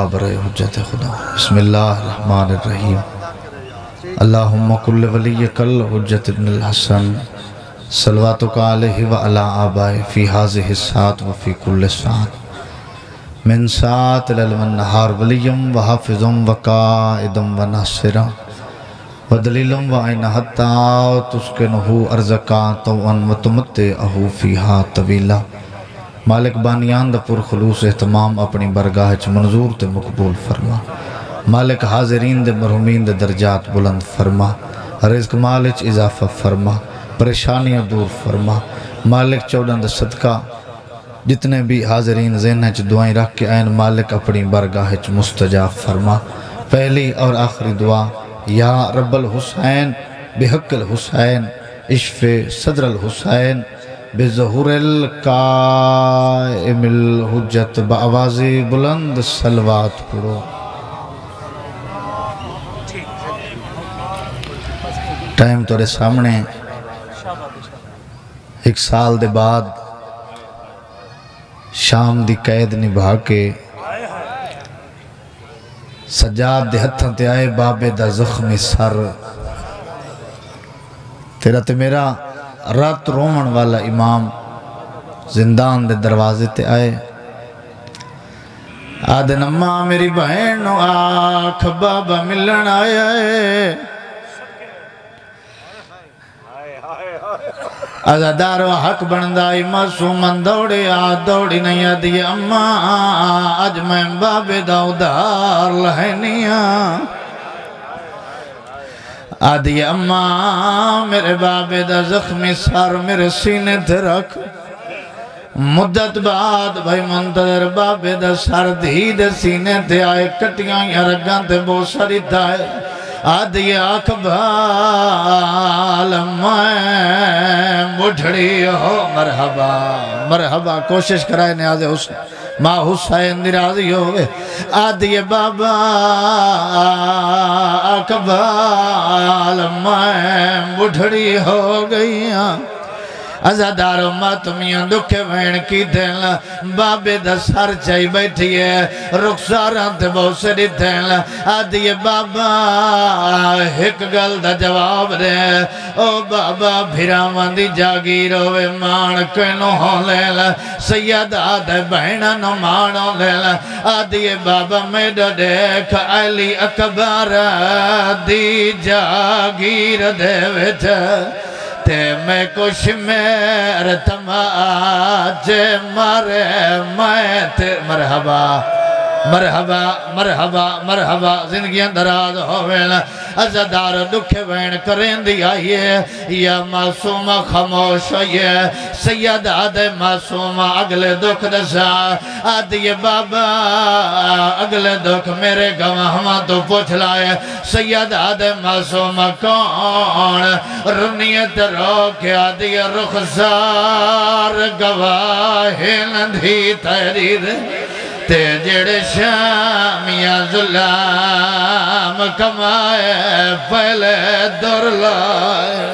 برائے حجت خدا بسم اللہ الرحمن الرحیم اللہم کل ولی کل حجت ابن الحسن صلواتک علیہ وعلی آبائے فی حاضح الساعت وفی کل ساعت من ساعت للمن نہار ولیم وحافظم وقائدم وناصرم ودلیلم وعین حتی تسکنہو ارزکا توان وتمتعہو فیہا طویلہ مالک بانیان دا پر خلوص اہتمام اپنی برگاہ چ منظور تے مقبول فرما مالک حاضرین دے مرحومین دے درجات بلند فرما رزق مالک اضافہ فرما پریشانیاں دور فرما مالک چودن دا صدقہ جتنے بھی حاضرین ذہن چ دعائیں رکھ کے آئین مالک اپنی برگاہ چ مستجاب فرما پہلی اور آخری دعا یا رب الحسین بحق الحسین اشف صدر الحسین بظہور القائم الحجت بآواز بلند صلوات پڑھو ٹائم تورے سامنے ایک سال دے بعد شام دی قید نبھا کے سجاد دے ہتھاں تے آئے بابے دا زخم سر تیرا تے میرا رات رومن والا امام زندان دے دروازے تے آئے آدن اماں میری بہن آکھ بابا ملن آیا ہے ازادارو حق بندائی معصومن دوڑے دوڑی نہیں آدھی اماں آج میں بابے دا ادھار لہنیاں آدھی اماں میرے بابے دا زخمی سار میرے سینے تھے رکھ مدت بعد بھائی منتظر بابے دا سار دھی دے سینے تھے آئے کٹیاں یا رگاں تھے بہت ساری تھائے آدھی اکبال میں بڑھڑی ہو مرحبا مرحبا کوشش کرائے نیاز حسین ماں حسین دی راضی ہوئے آدھی بابا اکبال میں بڑھڑی ہو گئیاں ازادارو ماں تمیاں دکھے وین کی دھیل بابے دا سر چاہی بیٹھی ہے رخساران تے بہت سری دھیل آدھی بابا ایک گل دا جواب دے او بابا بھیرامان دی جاگیر ہوئے مان کنو ہو لیل سید آدھے بہنہ نو مانو لیل آدھی بابا میڈا دیکھ علی اکبر دی جاگیر دے ویچ تے میں کچھ میرے تماجے مارے میں تے مرحبا مرحبا مرحبا مرحبا زندگیاں دراز ہوئے ازادار دکھے وین کریں دی آئیے یا معصوم خاموش ہوئیے سید آدھے معصوم اگلے دکھ دسا آدھے بابا اگلے دکھ میرے گواہ تو پوچھ لائے سید آدھے معصوم کون رنیت روکے آدھے رخسار گواہین دھی تحریر تے جڑے شامیاں ظلام کمائے پہلے دور لائے